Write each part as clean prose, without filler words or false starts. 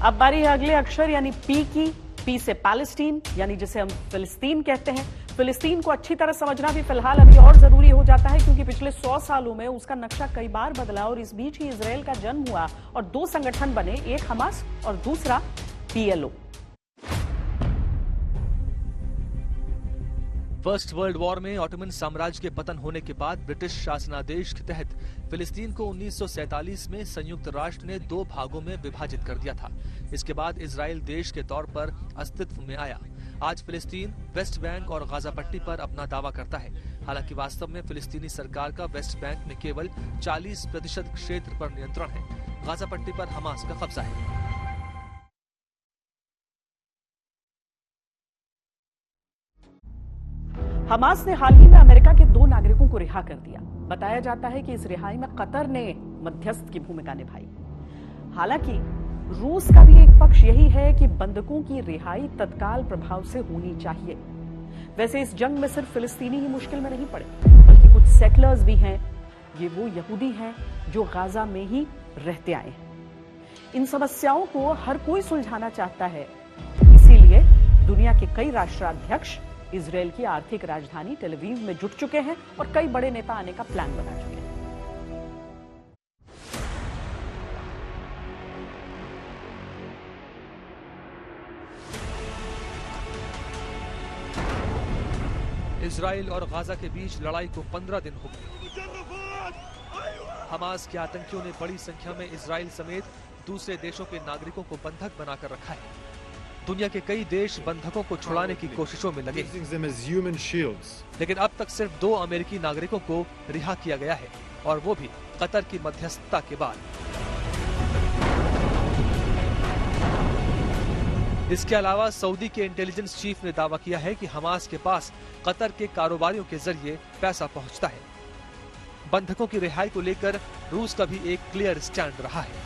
अब बारी है अगले अक्षर यानी पी की। पी से पैलेस्टीन यानी जिसे हम फिलिस्तीन कहते हैं। फिलिस्तीन को अच्छी तरह समझना भी फिलहाल अभी और जरूरी हो जाता है क्योंकि पिछले 100 सालों में उसका नक्शा कई बार बदला और इस बीच ही इजराइल का जन्म हुआ और 2 संगठन बने, एक हमास और दूसरा PLO। फर्स्ट वर्ल्ड वॉर में ऑटोमन साम्राज्य के पतन होने के बाद ब्रिटिश शासनादेश के तहत फिलिस्तीन को 1947 में संयुक्त राष्ट्र ने 2 भागों में विभाजित कर दिया था। इसके बाद इजराइल देश के तौर पर अस्तित्व में आया। आज फिलिस्तीन वेस्ट बैंक और गाजा पट्टी पर अपना दावा करता है। हालांकि वास्तव में फिलिस्तीनी सरकार का वेस्ट बैंक में केवल 40% क्षेत्र पर नियंत्रण है। गाजा पट्टी पर हमास का कब्जा है। हमास ने हाल ही में अमेरिका के 2 नागरिकों को रिहा कर दिया। बताया जाता है कि इस रिहाई में कतर ने मध्यस्थ की भूमिका निभाई। हालांकि रूस का भी एक पक्ष यही है कि बंधकों की रिहाई तत्काल प्रभाव से होनी चाहिए। वैसे इस जंग में सिर्फ फिलिस्तीनी ही मुश्किल में नहीं पड़े, बल्कि कुछ सेटलर्स भी हैं। ये वो यहूदी हैं जो गाजा में ही रहते आए हैं। इन समस्याओं को हर कोई सुलझाना चाहता है, इसीलिए दुनिया के कई राष्ट्राध्यक्ष इजराइल की आर्थिक राजधानी टेल अवीव में जुट चुके हैं और कई बड़े नेता आने का प्लान बना चुके हैं। इजराइल और गाजा के बीच लड़ाई को 15 दिन हो गए। हमास के आतंकियों ने बड़ी संख्या में इजराइल समेत दूसरे देशों के नागरिकों को बंधक बनाकर रखा है। दुनिया के कई देश बंधकों को छुड़ाने की कोशिशों में लगे, लेकिन अब तक सिर्फ 2 अमेरिकी नागरिकों को रिहा किया गया है और वो भी कतर की मध्यस्थता के बाद। इसके अलावा सऊदी के इंटेलिजेंस चीफ ने दावा किया है कि हमास के पास कतर के कारोबारियों के जरिए पैसा पहुंचता है। बंधकों की रिहाई को लेकर रूस का भी एक क्लियर स्टैंड रहा है।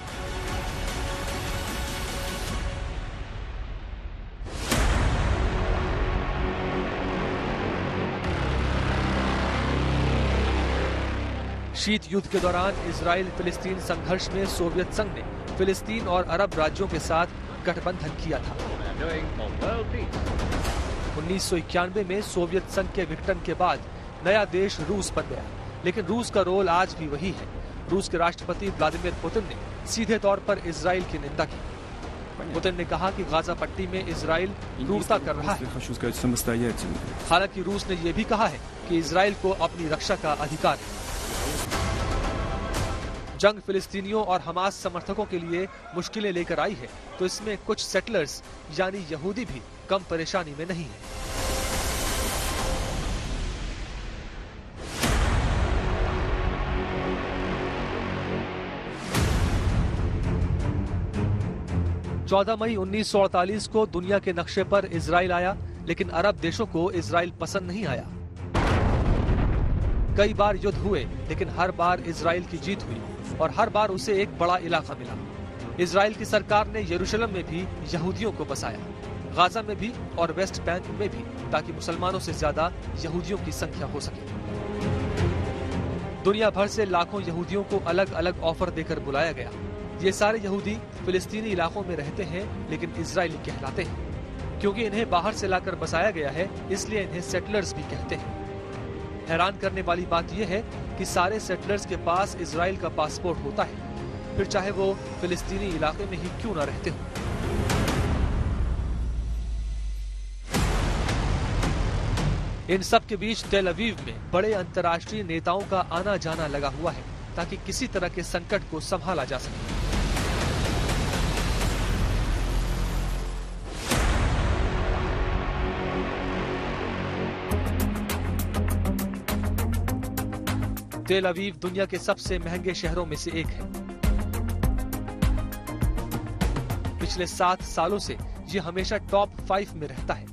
शीत युद्ध के दौरान इजराइल फिलिस्तीन संघर्ष में सोवियत संघ ने फिलिस्तीन और अरब राज्यों के साथ गठबंधन किया था। 1991 में सोवियत संघ के विघटन के बाद नया देश रूस बन गया, लेकिन रूस का रोल आज भी वही है। रूस के राष्ट्रपति व्लादिमीर पुतिन ने सीधे तौर पर इजराइल की निंदा की। पुतिन ने कहा कि गाजा पट्टी में इजराइल क्रूरता कर रहा है। हालांकि रूस ने यह भी कहा है कि इजराइल को अपनी रक्षा का अधिकार है। जंग फिलिस्तीनियों और हमास समर्थकों के लिए मुश्किलें लेकर आई है, तो इसमें कुछ सेटलर्स यानी यहूदी भी कम परेशानी में नहीं है। चौदह मई 1948 को दुनिया के नक्शे पर इजराइल आया, लेकिन अरब देशों को इजराइल पसंद नहीं आया। कई बार युद्ध हुए, लेकिन हर बार इजराइल की जीत हुई और हर बार उसे एक बड़ा इलाका मिला। इजराइल की सरकार ने यरूशलेम में भी यहूदियों को बसाया, गाजा में भी और वेस्ट बैंक में भी, ताकि मुसलमानों से ज्यादा यहूदियों की संख्या हो सके। दुनिया भर से लाखों यहूदियों को अलग अलग ऑफर देकर बुलाया गया। ये सारे यहूदी फिलिस्तीनी इलाकों में रहते हैं, लेकिन इजरायली कहलाते हैं। क्योंकि इन्हें बाहर से लाकर बसाया गया है, इसलिए इन्हें सेटलर्स भी कहते हैं। हैरान करने वाली बात यह है कि सारे सेटलर्स के पास इजराइल का पासपोर्ट होता है, फिर चाहे वो फिलिस्तीनी इलाके में ही क्यों न रहते हो। इन सब के बीच टेल अवीव में बड़े अंतर्राष्ट्रीय नेताओं का आना जाना लगा हुआ है, ताकि किसी तरह के संकट को संभाला जा सके। टेल अवीव दुनिया के सबसे महंगे शहरों में से एक है। पिछले 7 सालों से ये हमेशा टॉप 5 में रहता है।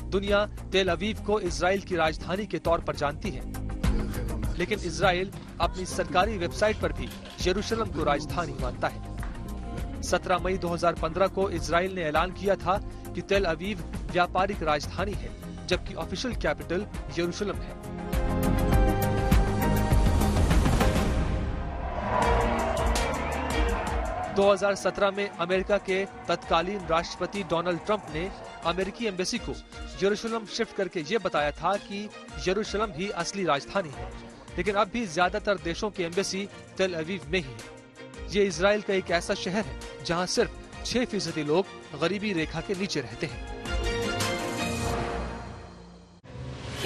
दुनिया टेल अवीव को इजराइल की राजधानी के तौर पर जानती है, लेकिन इजराइल अपनी सरकारी वेबसाइट पर भी यरूशलेम को राजधानी मानता है। 17 मई 2015 को इजराइल ने ऐलान किया था कि टेल अवीव व्यापारिक राजधानी है, जबकि ऑफिशियल कैपिटल यरूशलेम है। 2017 में अमेरिका के तत्कालीन राष्ट्रपति डोनाल्ड ट्रंप ने अमेरिकी एम्बेसी को यरूशलेम शिफ्ट करके ये बताया था कि यरूशलेम ही असली राजधानी है, लेकिन अब भी ज्यादातर देशों की एम्बेसी तेल अवीव में ही है। ये इजराइल का एक ऐसा शहर है जहां सिर्फ 6% लोग गरीबी रेखा के नीचे रहते हैं।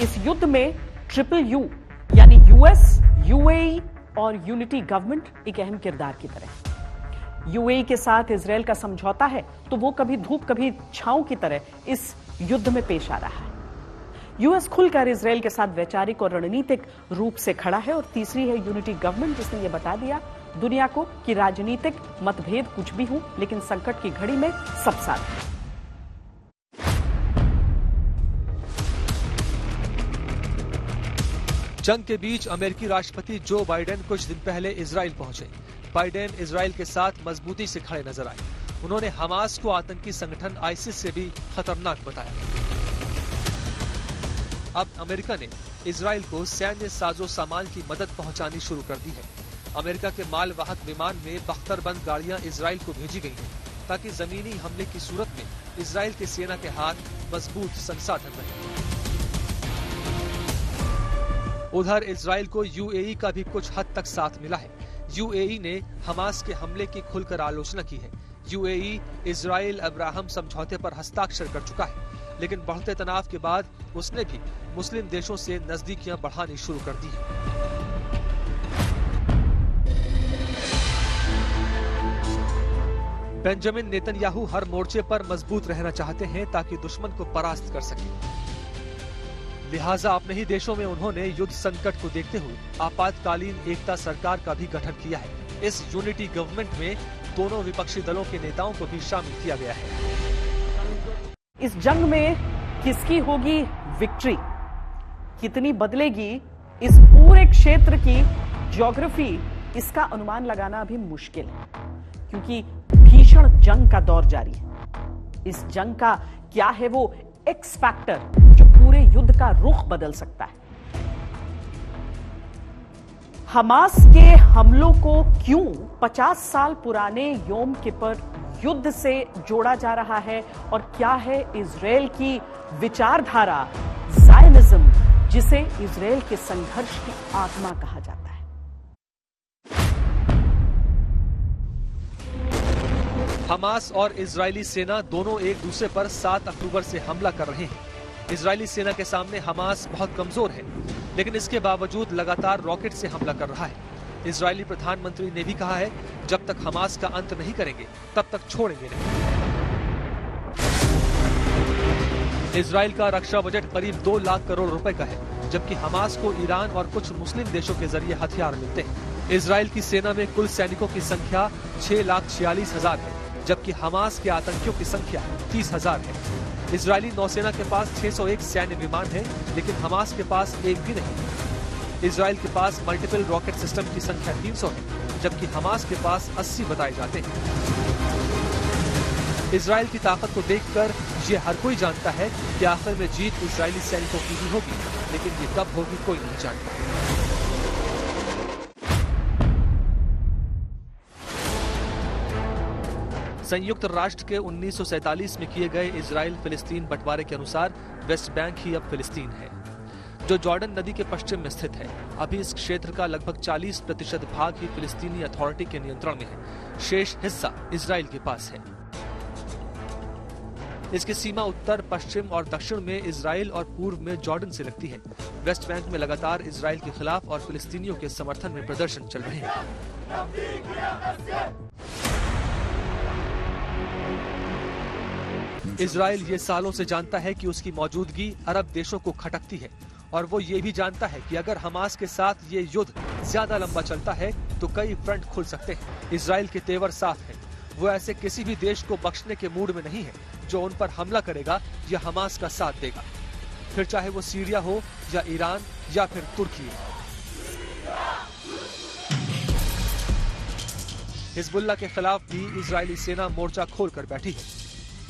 इस युद्ध में ट्रिपल यू यानी यूएस, यूएई और यूनिटी गवर्नमेंट एक अहम किरदार की तरह है। यूएई के साथ इजराइल का समझौता है तो वो कभी धूप कभी छांव की तरह इस युद्ध में पेश आ रहा है। यूएस खुलकर इजराइल के साथ वैचारिक और रणनीतिक रूप से खड़ा है और तीसरी है यूनिटी गवर्नमेंट, जिसने ये बता दिया दुनिया को कि राजनीतिक मतभेद कुछ भी हो लेकिन संकट की घड़ी में सब साथ हैं। जंग के बीच अमेरिकी राष्ट्रपति जो बाइडेन कुछ दिन पहले इजराइल पहुंचे। बाइडेन इजराइल के साथ मजबूती से खड़े नजर आए। उन्होंने हमास को आतंकी संगठन आईसिस से भी खतरनाक बताया। अब अमेरिका ने इजराइल को सैन्य साजो सामान की मदद पहुंचानी शुरू कर दी है। अमेरिका के मालवाहक विमान में बख्तरबंद गाड़ियां इजराइल को भेजी गई हैं, ताकि जमीनी हमले की सूरत में इजराइल की सेना के हाथ मजबूत संसाधन रहे। उधर इजराइल को यूएई का भी कुछ हद तक साथ मिला है। यूएई ने हमास के हमले की खुलकर आलोचना की है। यूएई इजराइल अब्राहम समझौते पर हस्ताक्षर कर चुका है, लेकिन बढ़ते तनाव के बाद उसने भी मुस्लिम देशों से नजदीकियां बढ़ानी शुरू कर दी है। बेंजामिन नेतन्याहू हर मोर्चे पर मजबूत रहना चाहते हैं ताकि दुश्मन को परास्त कर सके। लिहाजा अपने ही देशों में उन्होंने युद्ध संकट को देखते हुए आपातकालीन एकता सरकार का भी गठन किया है। इस यूनिटी गवर्नमेंट में दोनों विपक्षी दलों के नेताओं को भी शामिल किया गया है। इस जंग में किसकी होगी विक्ट्री, कितनी बदलेगी इस पूरे क्षेत्र की ज्योग्राफी, इसका अनुमान लगाना अभी मुश्किल है, क्योंकि भीषण जंग का दौर जारी है। इस जंग का क्या है वो एक्स फैक्टर जो पूरे युद्ध का रुख बदल सकता है। हमास के हमलों को क्यों 50 साल पुराने योम किपर युद्ध से जोड़ा जा रहा है, और क्या है इजराइल की विचारधारा ज़ायनिज्म, जिसे इजराइल के संघर्ष की आत्मा कहा जाता है। हमास और इजरायली सेना दोनों एक दूसरे पर 7 अक्टूबर से हमला कर रहे हैं। इजरायली सेना के सामने हमास बहुत कमजोर है, लेकिन इसके बावजूद लगातार रॉकेट से हमला कर रहा है। इजरायली प्रधानमंत्री ने भी कहा है, जब तक हमास का अंत नहीं करेंगे तब तक छोड़ेंगे नहीं। इजराइल का रक्षा बजट करीब 2 लाख करोड़ रुपए का है, जबकि हमास को ईरान और कुछ मुस्लिम देशों के जरिए हथियार मिलते हैं। इजराइल की सेना में कुल सैनिकों की संख्या 6,46,000 है, जबकि हमास के आतंकियों की संख्या 30,000 है। इजरायली नौसेना के पास 601 सैन्य विमान है, लेकिन हमास के पास एक भी नहीं। इजराइल के पास मल्टीपल रॉकेट सिस्टम की संख्या 300 है, जबकि हमास के पास 80 बताए जाते हैं। इजराइल की ताकत को देखकर ये हर कोई जानता है कि आखिर में जीत इजरायली सैनिकों की ही होगी, लेकिन ये कब होगी कोई नहीं जानता। संयुक्त राष्ट्र के 1947 में किए गए इजराइल फिलिस्तीन बंटवारे के अनुसार वेस्ट बैंक ही अब फिलिस्तीन है, जो जॉर्डन नदी के पश्चिम में स्थित है। अभी इस क्षेत्र का लगभग 40% भाग ही फिलिस्तीनी अथॉरिटी के नियंत्रण में है। शेष हिस्सा इजराइल के पास है। इसकी सीमा उत्तर, पश्चिम और दक्षिण में इजराइल और पूर्व में जॉर्डन से लगती है। वेस्ट बैंक में लगातार इजराइल के खिलाफ और फिलिस्तीनियों के समर्थन में प्रदर्शन चल रहे हैं। इजराइल ये सालों से जानता है कि उसकी मौजूदगी अरब देशों को खटकती है, और वो ये भी जानता है कि अगर हमास के साथ ये युद्ध ज्यादा लंबा चलता है तो कई फ्रंट खुल सकते हैं। इजराइल के तेवर साफ हैं। वो ऐसे किसी भी देश को बख्शने के मूड में नहीं है जो उन पर हमला करेगा या हमास का साथ देगा, फिर चाहे वो सीरिया हो या ईरान या फिर तुर्की। हिजबुल्लाह के खिलाफ भी इजरायली सेना मोर्चा खोलकर बैठी है।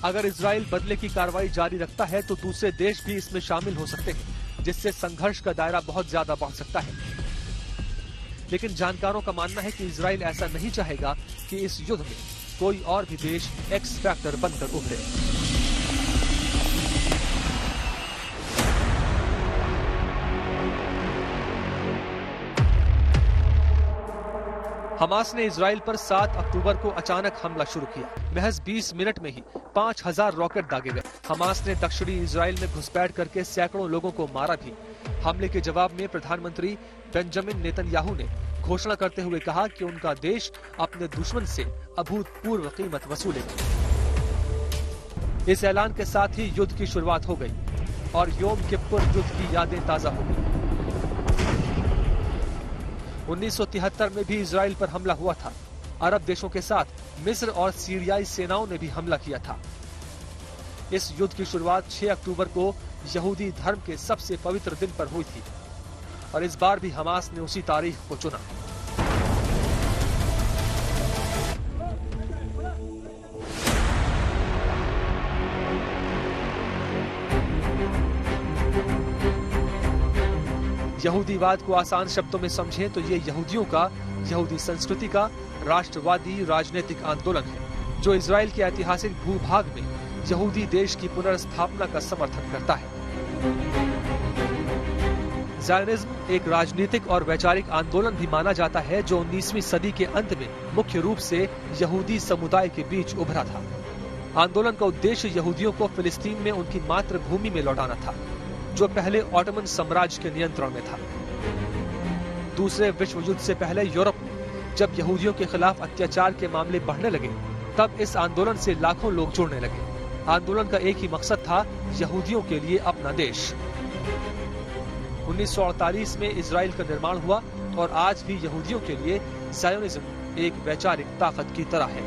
अगर इजराइल बदले की कार्रवाई जारी रखता है तो दूसरे देश भी इसमें शामिल हो सकते हैं, जिससे संघर्ष का दायरा बहुत ज्यादा बढ़ सकता है। लेकिन जानकारों का मानना है कि इजराइल ऐसा नहीं चाहेगा कि कि इस युद्ध में कोई और भी देश एक्स फैक्टर बनकर उभरे। हमास ने इजराइल पर 7 अक्टूबर को अचानक हमला शुरू किया। महज 20 मिनट में ही 5000 रॉकेट दागे गए। हमास ने दक्षिणी इजराइल में घुसपैठ करके सैकड़ों लोगों को मारा भी। हमले के जवाब में प्रधानमंत्री बेंजामिन नेतन्याहू ने घोषणा करते हुए कहा कि उनका देश अपने दुश्मन से अभूतपूर्व कीमत वसूलेगा। इस ऐलान के साथ ही युद्ध की शुरुआत हो गई और योम किप्पुर युद्ध की यादें ताजा हो गई। 1973 में भी इजराइल पर हमला हुआ था। अरब देशों के साथ मिस्र और सीरियाई सेनाओं ने भी हमला किया था। इस युद्ध की शुरुआत 6 अक्टूबर को यहूदी धर्म के सबसे पवित्र दिन पर हुई थी और इस बार भी हमास ने उसी तारीख को चुना। यहूदीवाद को आसान शब्दों में समझें तो ये यहूदियों का, यहूदी संस्कृति का राष्ट्रवादी राजनीतिक आंदोलन है जो इजराइल के ऐतिहासिक भूभाग में यहूदी देश की पुनर्स्थापना का समर्थन करता है। ज़ायनिज़्म एक राजनीतिक और वैचारिक आंदोलन भी माना जाता है जो 19वीं सदी के अंत में मुख्य रूप से यहूदी समुदाय के बीच उभरा था। आंदोलन का उद्देश्य यहूदियों को फिलिस्तीन में उनकी मातृभूमि में लौटाना था जो पहले ऑटोमन साम्राज्य के नियंत्रण में था। दूसरे विश्व युद्ध से पहले यूरोप में जब यहूदियों के खिलाफ अत्याचार के मामले बढ़ने लगे तब इस आंदोलन से लाखों लोग जुड़ने लगे। आंदोलन का एक ही मकसद था, यहूदियों के लिए अपना देश। 1948 में इजराइल का निर्माण हुआ और आज भी यहूदियों के लिए ज़ायोनिज़्म एक वैचारिक ताकत की तरह है।